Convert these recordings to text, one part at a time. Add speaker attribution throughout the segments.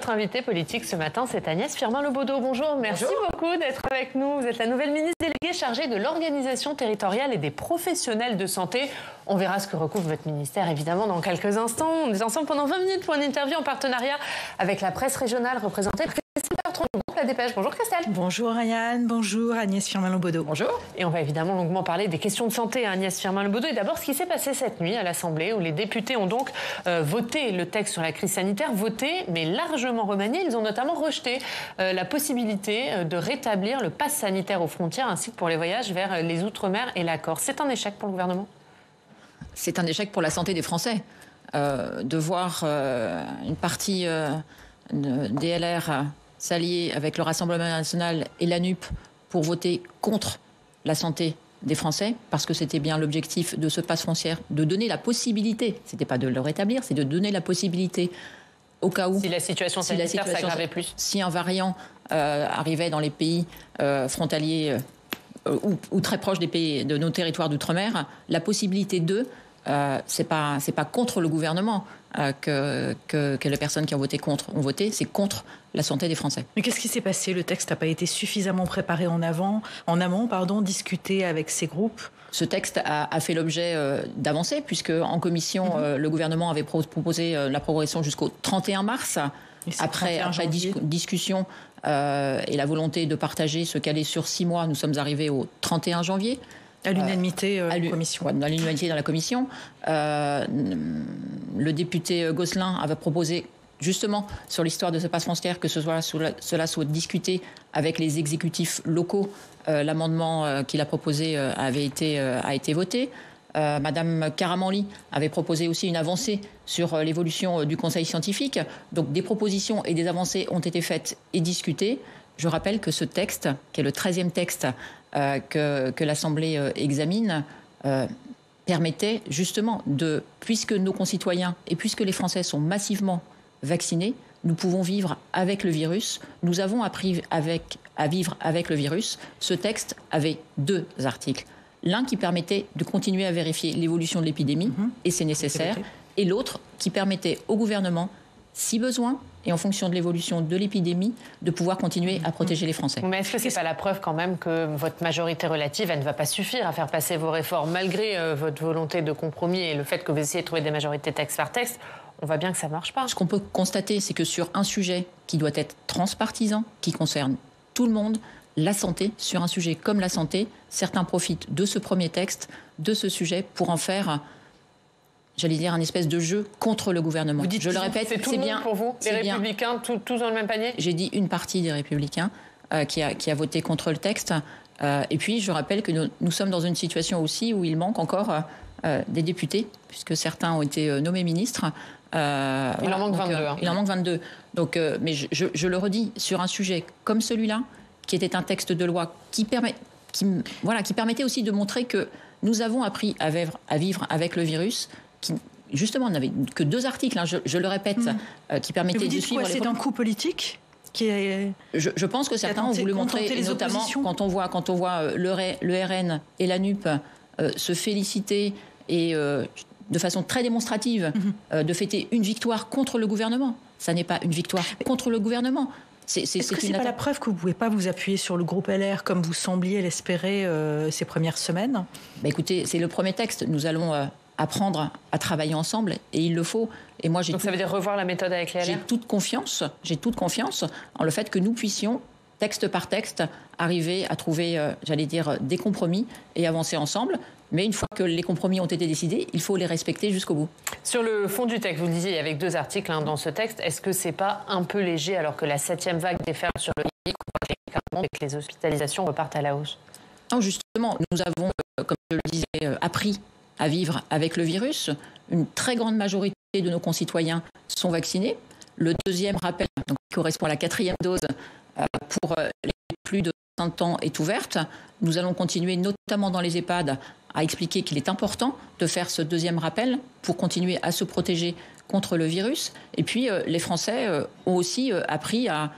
Speaker 1: notre invitée politique ce matin, c'est Agnès Firmin-Lebaudot. Bonjour, merci beaucoup d'être avec nous. Vous êtes la nouvelle ministre déléguée chargée de l'organisation territoriale et des professionnels de santé. On verra ce que recouvre votre ministère, évidemment, dans quelques instants. On est ensemble pendant 20 minutes pour une interview en partenariat avec la presse régionale représentée par Christelle Bertrand du groupe La Dépêche. Bonjour Christelle.
Speaker 2: Bonjour Ariane, bonjour Agnès Firmin-Lebaudot.
Speaker 1: Bonjour. Et on va évidemment longuement parler des questions de santé à Agnès Firmin-Lebaudot. Et d'abord, ce qui s'est passé cette nuit à l'Assemblée, où les députés ont donc voté le texte sur la crise sanitaire, voté, mais largement remanié. Ils ont notamment rejeté la possibilité de rétablir le pass sanitaire aux frontières, ainsi que pour les voyages vers les Outre-mer et la Corse. C'est un échec pour le gouvernement ?
Speaker 3: C'est un échec pour la santé des Français. De voir une partie des LR s'allier avec le Rassemblement national et la NUP pour voter contre la santé des Français, parce que c'était bien l'objectif de ce pass frontière, de donner la possibilité, c'était pas de le rétablir, c'est de donner la possibilité au cas où...
Speaker 1: Si la situation sanitaire s'aggravait plus.
Speaker 3: Si un variant arrivait dans les pays frontaliers ou très proches des pays de nos territoires d'outre-mer, la possibilité c'est pas contre le gouvernement que les personnes qui ont voté contre ont voté, c'est contre la santé des Français.
Speaker 2: Mais qu'est-ce qui s'est passé ? Le texte n'a pas été suffisamment préparé en amont, discuté avec ces groupes ?
Speaker 3: Ce texte a fait l'objet d'avancées, puisque en commission, le gouvernement avait proposé la progression jusqu'au 31 mars. Après discussion et la volonté de partager, se caler sur 6 mois, nous sommes arrivés au 31 janvier.
Speaker 2: À l'unanimité en commission.
Speaker 3: À l'unanimité dans la commission. Le député Gosselin avait proposé, justement, sur l'histoire de ce pass frontière, que cela soit discuté avec les exécutifs locaux. L'amendement qu'il a proposé a été voté. Madame Caramanli avait proposé aussi une avancée sur l'évolution du conseil scientifique. Donc des propositions et des avancées ont été faites et discutées. Je rappelle que ce texte, qui est le 13e texte que l'Assemblée examine, permettait justement puisque nos concitoyens et puisque les Français sont massivement vaccinés, nous pouvons vivre avec le virus. Nous avons appris à vivre avec le virus. Ce texte avait 2 articles. L'un qui permettait de continuer à vérifier l'évolution de l'épidémie, et c'est nécessaire, et l'autre qui permettait au gouvernement, si besoin, et en fonction de l'évolution de l'épidémie, de pouvoir continuer à protéger les Français.
Speaker 1: Mais est-ce que c'est pas la preuve quand même que votre majorité relative, elle ne va pas suffire à faire passer vos réformes, malgré votre volonté de compromis et le fait que vous essayez de trouver des majorités texte par texte? On voit bien que ça ne marche pas.
Speaker 3: Ce qu'on peut constater, c'est que sur un sujet qui doit être transpartisan, qui concerne tout le monde, la santé, sur un sujet comme la santé, certains profitent de ce premier texte, de ce sujet, pour en faire, j'allais dire, un espèce de jeu contre le gouvernement.
Speaker 1: Vous dites, je le répète, c'est tout le monde pour vous, les Républicains, tous dans le même panier? J'ai
Speaker 3: dit une partie des Républicains qui a voté contre le texte. Et puis, je rappelle que nous sommes dans une situation aussi où il manque encore des députés, puisque certains ont été nommés ministres.
Speaker 1: Il en manque 22.
Speaker 3: Il en manque 22. Donc, mais je le redis, sur un sujet comme celui-là, qui était un texte de loi qui permettait aussi de montrer que nous avons appris à vivre avec le virus, qui justement n'avait que 2 articles, hein, je le répète, qui permettaient de suivre.
Speaker 2: C'est un coup politique qui est...
Speaker 3: Je pense que certains ont voulu montrer, et notamment quand on voit le RN et la NUP se féliciter et de façon très démonstrative de fêter une victoire contre le gouvernement. Ça n'est pas une victoire contre le gouvernement.
Speaker 2: Est-ce que ce n'est pas la preuve que vous ne pouvez pas vous appuyer sur le groupe LR comme vous sembliez l'espérer ces premières semaines ?
Speaker 3: Écoutez, c'est le premier texte. Nous allons apprendre à travailler ensemble et il le faut. Et moi,
Speaker 1: Donc ça veut dire revoir la méthode avec les LR ?
Speaker 3: J'ai toute confiance en le fait que nous puissions, texte par texte, arriver à trouver, des compromis et avancer ensemble. Mais une fois que les compromis ont été décidés, il faut les respecter jusqu'au bout.
Speaker 1: Sur le fond du texte, vous le disiez, avec 2 articles dans ce texte, est-ce que c'est pas un peu léger alors que la 7e vague déferle sur le pays, et que les hospitalisations repartent à la hausse?
Speaker 3: Non, justement, nous avons, comme je le disais, appris à vivre avec le virus. Une très grande majorité de nos concitoyens sont vaccinés. Le 2e rappel, donc, qui correspond à la 4e dose pour les plus de 60 ans, est ouverte. Nous allons continuer, notamment dans les EHPAD, à expliquer qu'il est important de faire ce 2e rappel pour continuer à se protéger contre le virus. Et puis, les Français ont aussi appris à,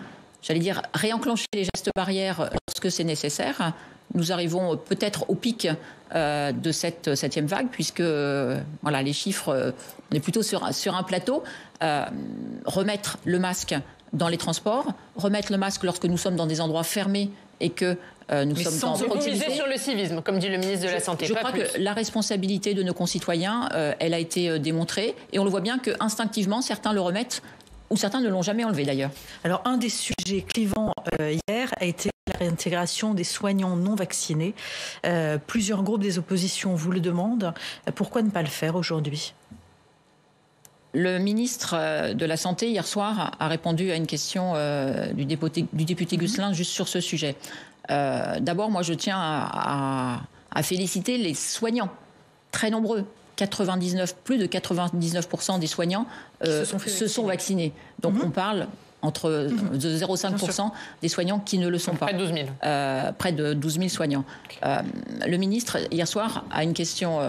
Speaker 3: réenclencher les gestes barrières lorsque c'est nécessaire. Nous arrivons peut-être au pic de cette 7e vague, puisque les chiffres, on est plutôt sur un plateau. Remettre le masque dans les transports, remettre le masque lorsque nous sommes dans des endroits fermés et que nous sommes en proximité.
Speaker 1: Miser sur le civisme, comme dit le ministre de la Santé.
Speaker 3: Je crois que la responsabilité de nos concitoyens, elle a été démontrée. Et on le voit bien qu'instinctivement, certains le remettent ou certains ne l'ont jamais enlevé d'ailleurs.
Speaker 2: Alors, un des sujets clivants hier a été la réintégration des soignants non vaccinés. Plusieurs groupes des oppositions vous le demandent. Pourquoi ne pas le faire aujourd'hui ?
Speaker 3: Le ministre de la Santé, hier soir, a répondu à une question du député Gosselin juste sur ce sujet. D'abord, moi, je tiens à féliciter les soignants, très nombreux. Plus de 99% des soignants se sont vaccinés. Donc, on parle entre 0,5% des soignants qui ne le sont pas.
Speaker 1: Près de 12 000.
Speaker 3: Près de 12 000 soignants. Le ministre, hier soir, à une question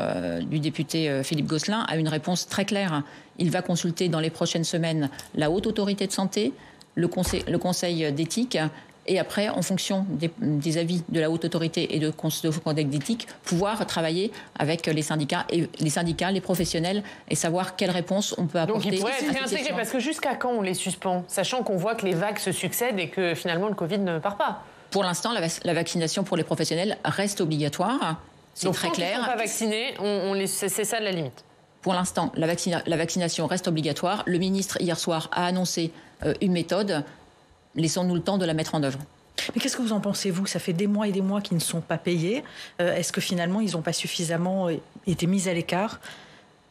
Speaker 3: du député Philippe Gosselin, a une réponse très claire. Il va consulter dans les prochaines semaines la Haute Autorité de Santé, le Conseil d'éthique, et après, en fonction des avis de la Haute Autorité et de conduite d'éthique, pouvoir travailler avec les syndicats, les professionnels, et savoir quelle réponse on peut apporter.
Speaker 1: Donc il pourrait être réintégré, parce que jusqu'à quand on les suspend, sachant qu'on voit que les vagues se succèdent et que finalement le Covid ne part pas?
Speaker 3: Pour l'instant, la vaccination pour les professionnels reste obligatoire. C'est très clair.
Speaker 1: Donc quand ils ne sont pas vaccinés, c'est ça la limite.
Speaker 3: Pour l'instant, la vaccination reste obligatoire. Le ministre, hier soir, a annoncé une méthode. Laissons-nous le temps de la mettre en œuvre.
Speaker 2: Mais qu'est-ce que vous en pensez, vous ? Ça fait des mois et des mois qu'ils ne sont pas payés. Est-ce que finalement, ils n'ont pas suffisamment été mis à l'écart ?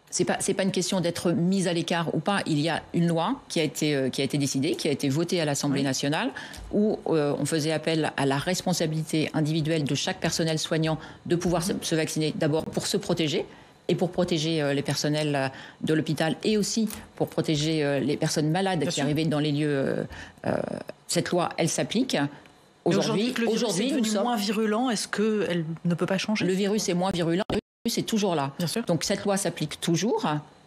Speaker 3: C'est pas une question d'être mis à l'écart ou pas. Il y a une loi qui a été décidée, qui a été votée à l'Assemblée nationale, où on faisait appel à la responsabilité individuelle de chaque personnel soignant de pouvoir se vacciner, d'abord pour se protéger, et pour protéger les personnels de l'hôpital, et aussi pour protéger les personnes malades qui arrivaient dans les lieux. Cette loi, elle s'applique. Aujourd'hui,
Speaker 2: le virus est devenu moins virulent. Est-ce qu'elle ne peut pas changer ?
Speaker 3: Le virus est moins virulent. Le virus est toujours là.
Speaker 2: Bien sûr.
Speaker 3: Donc cette loi s'applique toujours.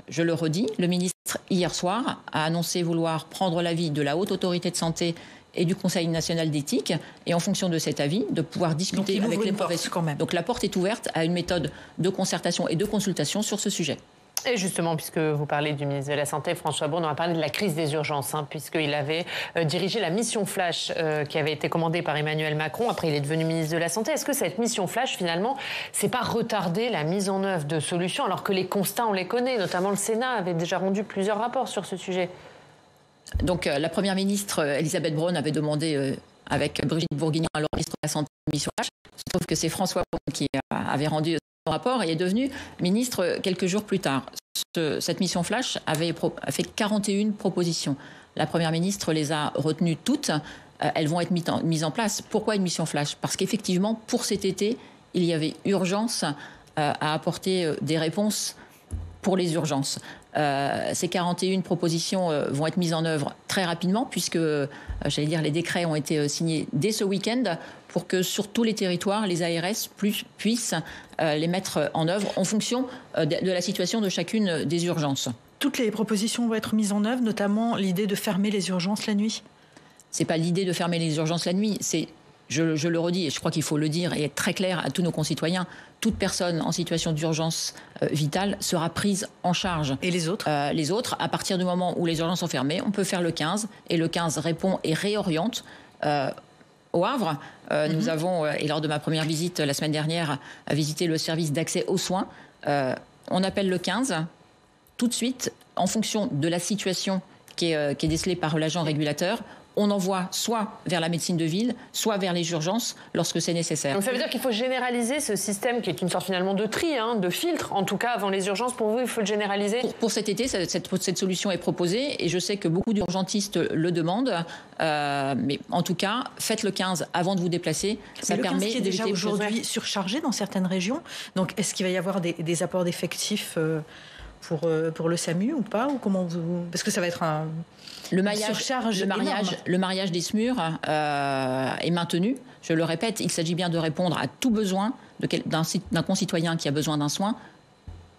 Speaker 3: Je le redis, le ministre, hier soir, a annoncé vouloir prendre l'avis de la Haute Autorité de Santé et du Conseil national d'éthique, et en fonction de cet avis, de pouvoir discuter avec les professionnels. Donc la porte est ouverte à une méthode de concertation et de consultation sur ce sujet.
Speaker 1: Et justement, puisque vous parlez du ministre de la Santé, François Braun, on va parler de la crise des urgences, puisqu'il avait dirigé la mission Flash qui avait été commandée par Emmanuel Macron. Après, il est devenu ministre de la Santé. Est-ce que cette mission Flash, finalement, c'est pas retarder la mise en œuvre de solutions, alors que les constats, on les connaît, notamment le Sénat avait déjà rendu plusieurs rapports sur ce sujet? Donc,
Speaker 3: la Première ministre, Elisabeth Braun, avait demandé, avec Brigitte Bourguignon, alors ministre de la Santé, une mission Flash. Je trouve que c'est François Braun qui avait rendu son rapport et est devenu ministre quelques jours plus tard. Cette mission Flash a fait 41 propositions. La Première ministre les a retenues toutes. Elles vont être mises en place. Pourquoi une mission Flash ? Parce qu'effectivement, pour cet été, il y avait urgence à apporter des réponses pour les urgences. Ces 41 propositions vont être mises en œuvre très rapidement, puisque, les décrets ont été signés dès ce week-end, pour que sur tous les territoires, les ARS puissent les mettre en œuvre en fonction de la situation de chacune des urgences.
Speaker 2: Toutes les propositions vont être mises en œuvre, notamment l'idée de fermer les urgences la nuit ?
Speaker 3: C'est pas l'idée de fermer les urgences la nuit, c'est... Je le redis, et je crois qu'il faut le dire et être très clair à tous nos concitoyens, toute personne en situation d'urgence vitale sera prise en charge.
Speaker 2: Et les autres ?
Speaker 3: Les autres, à partir du moment où les urgences sont fermées, on peut faire le 15, et le 15 répond et réoriente. Au Havre, nous avons, et lors de ma première visite la semaine dernière, à visiter le service d'accès aux soins, on appelle le 15 tout de suite, en fonction de la situation qui est décelée par l'agent régulateur. On envoie soit vers la médecine de ville, soit vers les urgences lorsque c'est nécessaire. Donc ça veut dire qu'il faut généraliser ce système qui est une sorte finalement de tri, de filtre, en tout cas avant les urgences. Pour vous, il faut le généraliser. Pour cet été, cette solution est proposée, et je sais que beaucoup d'urgentistes le demandent. Mais en tout cas, faites le 15 avant de vous déplacer. Ça permet
Speaker 2: qui est déjà aujourd'hui surchargé dans certaines régions. Donc est-ce qu'il va y avoir des apports d'effectifs pour le SAMU ou pas, ou comment vous... Parce que ça va être
Speaker 3: le mariage des SMUR est maintenu. Je le répète, il s'agit bien de répondre à tout besoin d'un concitoyen qui a besoin d'un soin.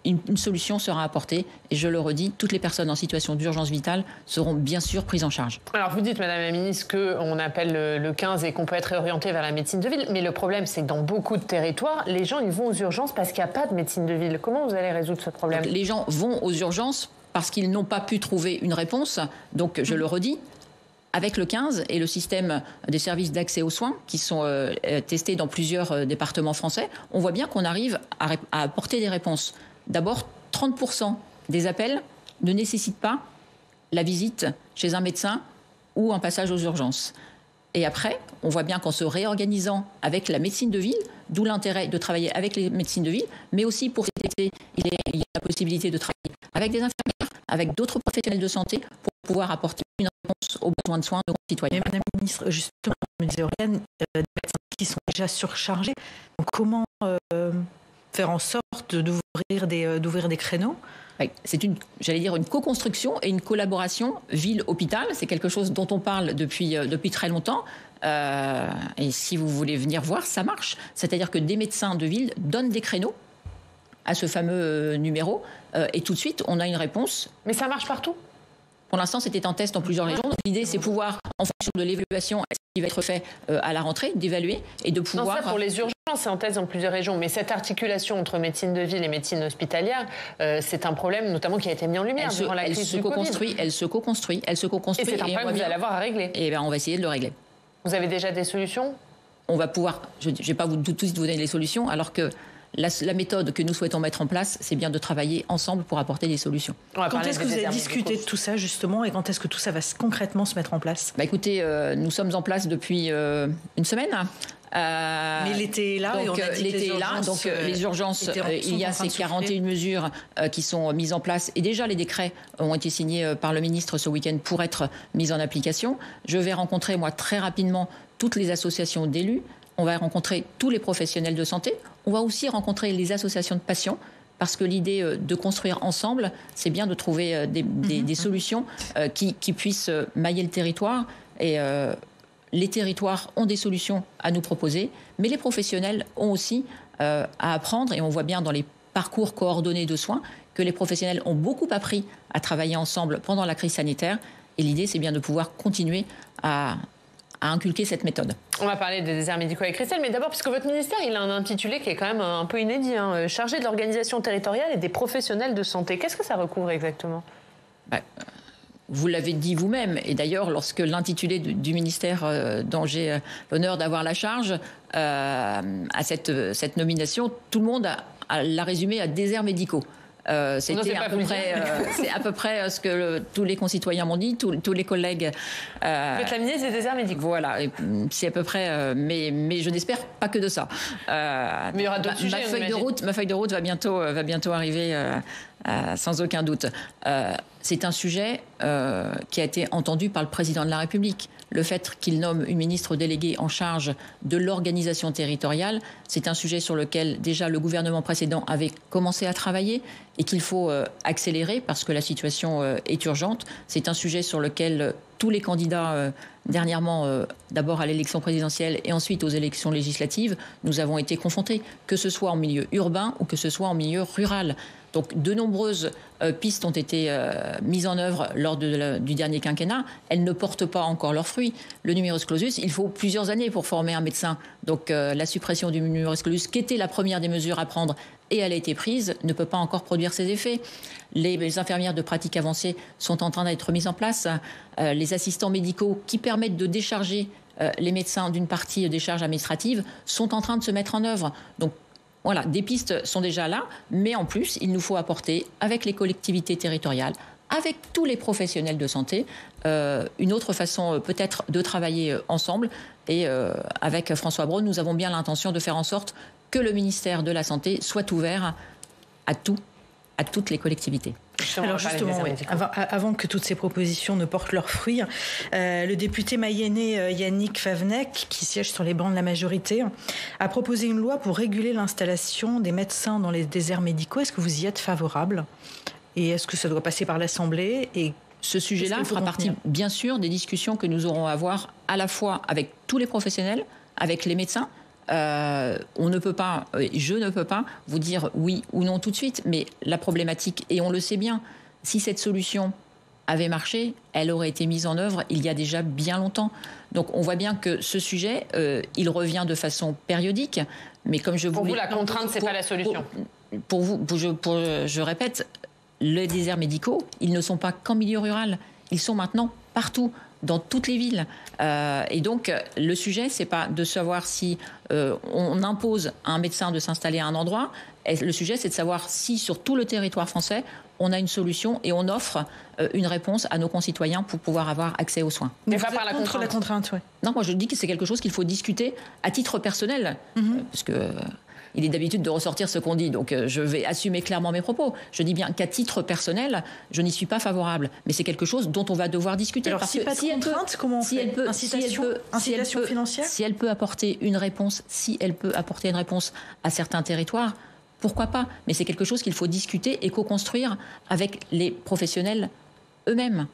Speaker 3: Une solution sera apportée, et je le redis, toutes les personnes en situation d'urgence vitale seront bien sûr prises en charge. Alors vous dites, Madame la Ministre, qu'on appelle le 15 et qu'on peut être réorienté vers la médecine de ville, mais le problème c'est que dans beaucoup de territoires, les gens ils vont aux urgences parce qu'il n'y a pas de médecine de ville. Comment vous allez résoudre ce problème ? Donc, les gens vont aux urgences parce qu'ils n'ont pas pu trouver une réponse. Donc je le redis, avec le 15 et le système des services d'accès aux soins qui sont testés dans plusieurs départements français, on voit bien qu'on arrive à apporter des réponses. D'abord, 30% des appels ne nécessitent pas la visite chez un médecin ou un passage aux urgences. Et après, on voit bien qu'en se réorganisant avec la médecine de ville, d'où l'intérêt de travailler avec les médecines de ville, mais aussi pour cet été, il y a la possibilité de travailler avec des infirmières, avec d'autres professionnels de santé pour pouvoir apporter une réponse aux besoins de soins de nos concitoyens.
Speaker 2: Mais Madame la Ministre, justement, me disait Oriane, des médecins qui sont déjà surchargés. Donc comment faire en sorte d'ouvrir des créneaux?
Speaker 3: C'est une co-construction et une collaboration ville-hôpital. C'est quelque chose dont on parle depuis très longtemps. Et si vous voulez venir voir, ça marche. C'est-à-dire que des médecins de ville donnent des créneaux à ce fameux numéro. Et tout de suite, on a une réponse.
Speaker 1: Mais ça marche partout ?
Speaker 3: Pour l'instant, c'était un test dans plusieurs régions. L'idée, c'est pouvoir, en fonction de l'évaluation qui va être fait à la rentrée, d'évaluer et de pouvoir...
Speaker 1: Non, ça pour les urgences, c'est en test dans plusieurs régions. Mais cette articulation entre médecine de ville et médecine hospitalière, c'est un problème notamment qui a été mis en lumière durant la crise du Covid.
Speaker 3: Elle se co-construit.
Speaker 1: Et c'est un problème que vous allez avoir à régler.
Speaker 3: Et bien, on va essayer de le régler.
Speaker 1: Vous avez déjà des solutions ?
Speaker 3: On va pouvoir... Je ne vais pas tout de suite vous donner les solutions, alors que... La méthode que nous souhaitons mettre en place, c'est bien de travailler ensemble pour apporter des solutions.
Speaker 2: Quand est-ce que vous avez discuté de tout ça, justement, et quand est-ce que tout ça va concrètement se mettre en place ?
Speaker 3: Écoutez, nous sommes en place depuis une semaine.
Speaker 2: Mais l'été est là, et on a dit
Speaker 3: l'été est là, donc les urgences, il y a ces 41 mesures qui sont mises en place, et déjà les décrets ont été signés par le ministre ce week-end pour être mis en application. Je vais rencontrer, moi, très rapidement, toutes les associations d'élus. On va rencontrer tous les professionnels de santé. On va aussi rencontrer les associations de patients, parce que l'idée de construire ensemble, c'est bien de trouver des solutions qui puissent mailler le territoire. Et les territoires ont des solutions à nous proposer, mais les professionnels ont aussi à apprendre. Et on voit bien dans les parcours coordonnés de soins que les professionnels ont beaucoup appris à travailler ensemble pendant la crise sanitaire. Et l'idée, c'est bien de pouvoir continuer à inculquer cette méthode.
Speaker 1: On va parler des déserts médicaux avec Christelle, mais d'abord, puisque votre ministère, il a un intitulé qui est quand même un peu inédit, chargé de l'organisation territoriale et des professionnels de santé. Qu'est-ce que ça recouvre exactement ?
Speaker 3: Vous l'avez dit vous-même, et d'ailleurs, lorsque l'intitulé du ministère dont j'ai l'honneur d'avoir la charge à cette nomination, tout le monde l'a résumé à déserts médicaux. C'était à peu près ce que tous les concitoyens m'ont dit, tous les collègues.
Speaker 1: Vous êtes la ministre des déserts médicaux.
Speaker 3: Voilà, c'est à peu près, mais je n'espère pas que de ça.
Speaker 1: Mais il y aura d'autres sujets.
Speaker 3: Ma feuille de route va bientôt arriver, sans aucun doute. C'est un sujet qui a été entendu par le président de la République. Le fait qu'il nomme une ministre déléguée en charge de l'organisation territoriale, c'est un sujet sur lequel déjà le gouvernement précédent avait commencé à travailler et qu'il faut accélérer parce que la situation est urgente. C'est un sujet sur lequel tous les candidats, dernièrement, d'abord à l'élection présidentielle et ensuite aux élections législatives, nous avons été confrontés, que ce soit en milieu urbain ou que ce soit en milieu rural. Donc de nombreuses pistes ont été mises en œuvre lors du dernier quinquennat. Elles ne portent pas encore leurs fruits. Le numerus clausus, il faut plusieurs années pour former un médecin. Donc la suppression du numerus clausus, qui était la première des mesures à prendre et elle a été prise, ne peut pas encore produire ses effets. Les infirmières de pratique avancée sont en train d'être mises en place. Les assistants médicaux qui permettent de décharger les médecins d'une partie des charges administratives sont en train de se mettre en œuvre. Donc voilà, des pistes sont déjà là, mais en plus, il nous faut apporter, avec les collectivités territoriales, avec tous les professionnels de santé, une autre façon peut-être de travailler ensemble. Et avec François Braun, nous avons bien l'intention de faire en sorte que le ministère de la Santé soit ouvert à toutes les collectivités.
Speaker 2: Alors justement, oui, avant que toutes ces propositions ne portent leurs fruits, le député mayennais Yannick Favennec, qui siège sur les bancs de la majorité, a proposé une loi pour réguler l'installation des médecins dans les déserts médicaux. Est-ce que vous y êtes favorable ? Et est-ce que ça doit passer par l'Assemblée ? Et
Speaker 3: ce sujet-là fera partie, bien sûr, des discussions que nous aurons à avoir à la fois avec tous les professionnels, avec les médecins. On ne peut pas, je ne peux pas vous dire oui ou non tout de suite, mais la problématique, et on le sait bien, si cette solution avait marché, elle aurait été mise en œuvre il y a déjà bien longtemps. Donc on voit bien que ce sujet, il revient de façon périodique, mais comme je
Speaker 1: pour vous, la contrainte, c'est pas la solution.
Speaker 3: Je répète, les déserts médicaux, ils ne sont pas qu'en milieu rural, ils sont maintenant partout. dans toutes les villes. Et donc, le sujet, c'est pas de savoir si on impose à un médecin de s'installer à un endroit. Et le sujet, c'est de savoir si, sur tout le territoire français, on a une solution et on offre une réponse à nos concitoyens pour pouvoir avoir accès aux soins.
Speaker 2: Mais pas par la contrainte, ouais.
Speaker 3: Non, moi je dis que c'est quelque chose qu'il faut discuter à titre personnel, parce que il est d'habitude de ressortir ce qu'on dit, donc je vais assumer clairement mes propos. Je dis bien qu'à titre personnel, je n'y suis pas favorable, mais c'est quelque chose dont on va devoir discuter.
Speaker 2: Alors, si pas de contrainte, comment on fait ? Incitation financière ?
Speaker 3: Si elle peut apporter une réponse, à certains territoires, pourquoi pas ? Mais c'est quelque chose qu'il faut discuter et co-construire avec les professionnels eux-mêmes.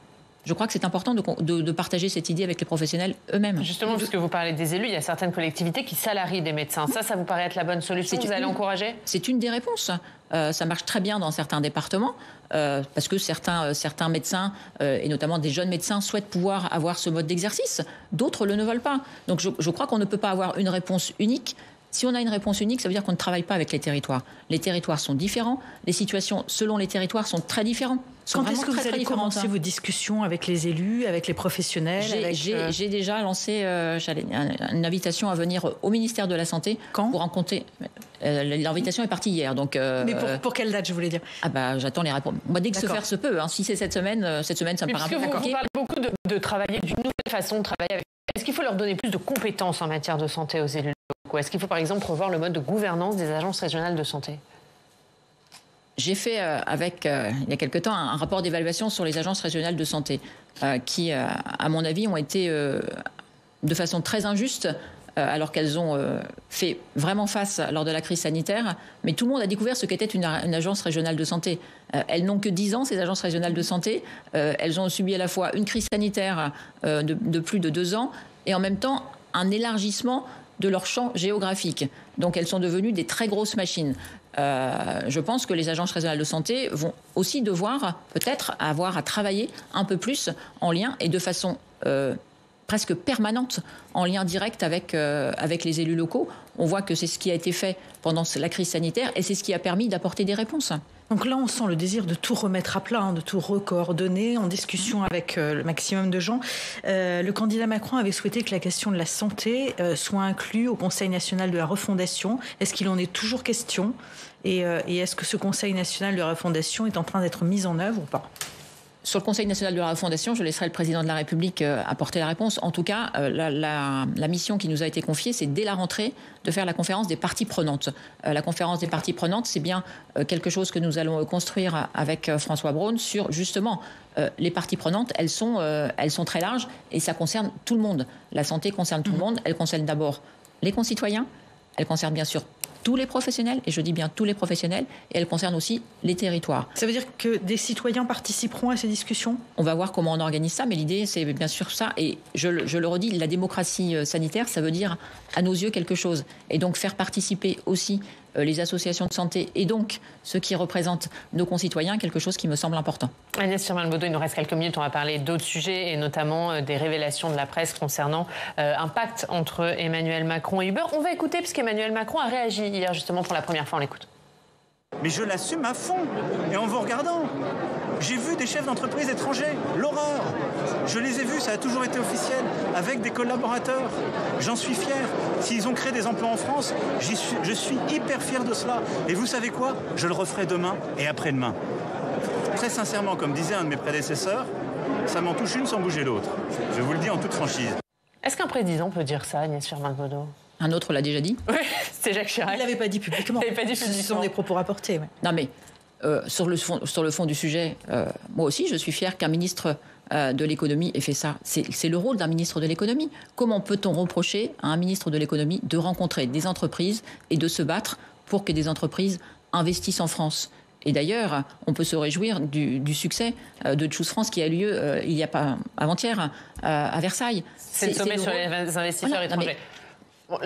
Speaker 3: Je crois que c'est important de partager cette idée avec les professionnels eux-mêmes.
Speaker 1: Justement, puisque vous parlez des élus, il y a certaines collectivités qui salarient des médecins. Ça vous paraît être la bonne solution ? Vous allez encourager ?
Speaker 3: C'est une des réponses. Ça marche très bien dans certains départements, parce que certains médecins, et notamment des jeunes médecins, souhaitent pouvoir avoir ce mode d'exercice. D'autres ne veulent pas. Donc je crois qu'on ne peut pas avoir une réponse unique. Si on a une réponse unique, ça veut dire qu'on ne travaille pas avec les territoires. Les territoires sont différents, les situations selon les territoires sont très différentes.
Speaker 2: Quand est-ce que vous allez commencer vos discussions avec les élus, avec les professionnels ?
Speaker 3: J'ai déjà lancé une invitation à venir au ministère de la Santé.
Speaker 2: Quand ?
Speaker 3: Pour rencontrer. L'invitation est partie hier. Donc,
Speaker 2: mais pour quelle date, je voulais dire ?
Speaker 3: J'attends les réponses. Moi, dès que se faire se peut. Si c'est cette semaine, ça me paraît un peu compliqué.
Speaker 1: Vous parlez beaucoup de travailler, d'une nouvelle façon de travailler avec. Est-ce qu'il faut leur donner plus de compétences en matière de santé aux élus locaux ? Est-ce qu'il faut par exemple revoir le mode de gouvernance des agences régionales de santé ?
Speaker 3: J'ai fait il y a quelque temps un rapport d'évaluation sur les agences régionales de santé qui, à mon avis, ont été de façon très injuste alors qu'elles ont fait vraiment face lors de la crise sanitaire. Mais tout le monde a découvert ce qu'était une agence régionale de santé. Elles n'ont que 10 ans, ces agences régionales de santé. Elles ont subi à la fois une crise sanitaire de plus de 2 ans et en même temps un élargissement de leur champ géographique. Donc elles sont devenues des très grosses machines. Je pense que les agences régionales de santé vont aussi devoir peut-être avoir à travailler un peu plus en lien et de façon presque permanente, en lien direct avec les élus locaux. On voit que c'est ce qui a été fait pendant la crise sanitaire et c'est ce qui a permis d'apporter des réponses.
Speaker 2: Donc là, on sent le désir de tout remettre à plat, de tout recoordonner en discussion avec le maximum de gens. Le candidat Macron avait souhaité que la question de la santé soit inclue au Conseil national de la refondation. Est-ce qu'il en est toujours question ? Et est-ce que ce Conseil national de la refondation est en train d'être mis en œuvre ou pas ?
Speaker 3: Sur le Conseil national de la refondation, je laisserai le président de la République apporter la réponse. En tout cas, la mission qui nous a été confiée, c'est dès la rentrée de faire la conférence des parties prenantes. La conférence des parties prenantes, c'est bien quelque chose que nous allons construire avec François Braun sur justement les parties prenantes. Elles sont très larges et ça concerne tout le monde. La santé concerne tout le monde. Elle concerne d'abord les concitoyens. Elle concerne bien sûr tous les professionnels, et je dis bien tous les professionnels, et elle concerne aussi les territoires.
Speaker 2: Ça veut dire que des citoyens participeront à ces discussions ?
Speaker 3: On va voir comment on organise ça, mais l'idée, c'est bien sûr ça. Et je le redis, la démocratie sanitaire, ça veut dire, à nos yeux, quelque chose. Et donc, faire participer aussi les associations de santé et donc ceux qui représentent nos concitoyens, quelque chose qui me semble important.
Speaker 1: Agnès Firmin-Le Bodo, il nous reste quelques minutes, on va parler d'autres sujets et notamment des révélations de la presse concernant un pacte entre Emmanuel Macron et Uber. On va écouter puisqu'Emmanuel Macron a réagi hier justement pour la première fois, on l'écoute.
Speaker 4: Mais je l'assume à fond, et en vous regardant. J'ai vu des chefs d'entreprise étrangers, l'horreur. Je les ai vus, ça a toujours été officiel, avec des collaborateurs. J'en suis fier. S'ils ont créé des emplois en France, je suis hyper fier de cela. Et vous savez quoi ? Je le referai demain et après-demain. Très sincèrement, comme disait un de mes prédécesseurs, ça m'en touche une sans bouger l'autre. Je vous le dis en toute franchise.
Speaker 1: Est-ce qu'un président peut dire ça, Agnès Firmin-Le Bodo ?
Speaker 3: Un autre l'a déjà dit.
Speaker 1: Oui, c'était Jacques Chirac.
Speaker 2: Il ne l'avait pas dit publiquement. Ce sont des propos rapportés. Ouais.
Speaker 3: Non mais, sur le fond du sujet, moi aussi je suis fière qu'un ministre de l'économie ait fait ça. C'est le rôle d'un ministre de l'économie. Comment peut-on reprocher à un ministre de l'économie de rencontrer des entreprises et de se battre pour que des entreprises investissent en France ? Et d'ailleurs, on peut se réjouir du succès de Choose France qui a lieu il n'y a pas avant-hier à Versailles.
Speaker 1: C'est le sommet sur les investisseurs étrangers. Bon,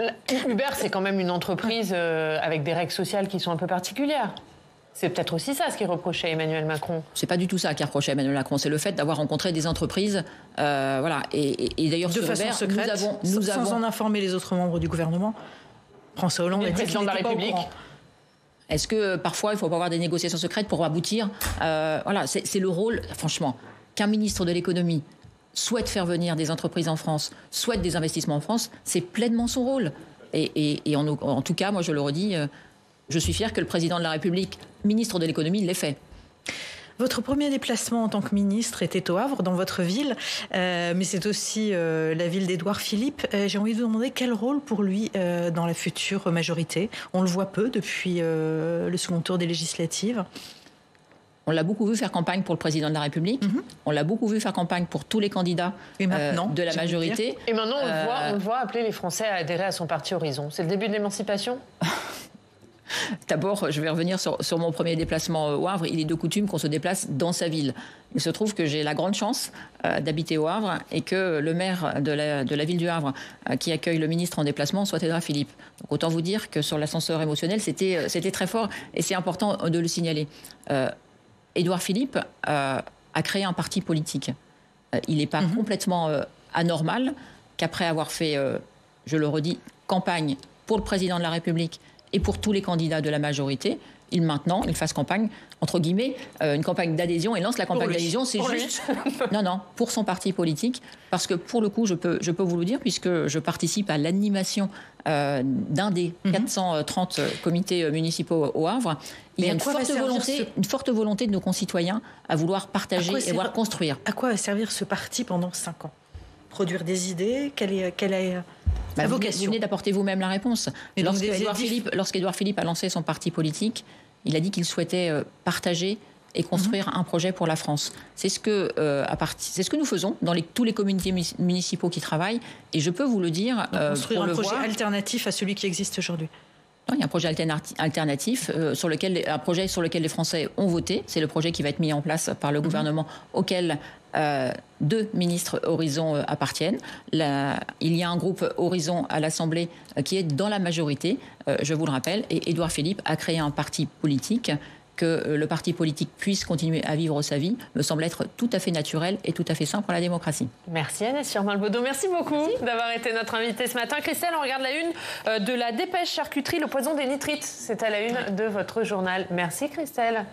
Speaker 1: Uber, c'est quand même une entreprise avec des règles sociales qui sont un peu particulières. C'est peut-être aussi ça ce qui reprochait à Emmanuel Macron.
Speaker 3: C'est pas du tout ça qui reprochait à Emmanuel Macron. C'est le fait d'avoir rencontré des entreprises, voilà. Et d'ailleurs,
Speaker 2: de façon
Speaker 3: Uber,
Speaker 2: secrète, sans en informer les autres membres du gouvernement. François Hollande a dit qu'il n'était pas au courant.
Speaker 3: Est-ce que parfois il faut pas avoir des négociations secrètes pour aboutir ? Voilà, c'est le rôle, franchement, qu'un ministre de l'économie souhaite faire venir des entreprises en France, souhaite des investissements en France, c'est pleinement son rôle. Et en tout cas, moi je le redis, je suis fière que le président de la République, ministre de l'économie, l'ait fait.
Speaker 2: Votre premier déplacement en tant que ministre était au Havre, dans votre ville, mais c'est aussi la ville d'Édouard Philippe. J'ai envie de vous demander quel rôle pour lui dans la future majorité. On le voit peu depuis le second tour des législatives.
Speaker 3: On l'a beaucoup vu faire campagne pour le président de la République. On l'a beaucoup vu faire campagne pour tous les candidats de la majorité.
Speaker 1: Et maintenant, on le voit appeler les Français à adhérer à son parti Horizon. C'est le début de l'émancipation ?
Speaker 3: D'abord, je vais revenir sur mon premier déplacement au Havre. Il est de coutume qu'on se déplace dans sa ville. Il se trouve que j'ai la grande chance d'habiter au Havre et que le maire de la ville du Havre qui accueille le ministre en déplacement soit Édouard Philippe. Donc, autant vous dire que sur l'ascenseur émotionnel, c'était très fort et c'est important de le signaler. Édouard Philippe a créé un parti politique. Il n'est pas complètement anormal qu'après avoir fait, je le redis, campagne pour le président de la République et pour tous les candidats de la majorité, il fasse campagne, entre guillemets, une campagne d'adhésion, et lance la campagne d'adhésion, c'est juste... Non, pour son parti politique, parce que pour le coup, je peux vous le dire, puisque je participe à l'animation d'un des 430 comités municipaux au Havre. Il y a une forte volonté de nos concitoyens à vouloir partager et vouloir construire.
Speaker 2: À quoi va servir ce parti pendant 5 ans ? Produire des idées ? Quelle est la vocation ?
Speaker 3: Vous venez d'apporter vous-même la réponse. Lorsqu'Édouard Philippe a lancé son parti politique, il a dit qu'il souhaitait partager et construire un projet pour la France. C'est ce que nous faisons dans tous les comités municipaux qui travaillent. Et je peux vous le dire...
Speaker 2: construire un projet alternatif à celui qui existe aujourd'hui.
Speaker 3: Non, il y a un projet alternatif, un projet sur lequel les Français ont voté. C'est le projet qui va être mis en place par le gouvernement auquel 2 ministres Horizon appartiennent. Il y a un groupe Horizon à l'Assemblée qui est dans la majorité, je vous le rappelle, et Édouard Philippe a créé un parti politique. Que le parti politique puisse continuer à vivre sa vie me semble être tout à fait naturel et tout à fait sain pour la démocratie.
Speaker 1: Merci Agnès Firmin-Lebaudot. Merci beaucoup d'avoir été notre invitée ce matin. Christelle, on regarde la une de la Dépêche Charcuterie, le poison des nitrites. C'est à la une de votre journal. Merci Christelle.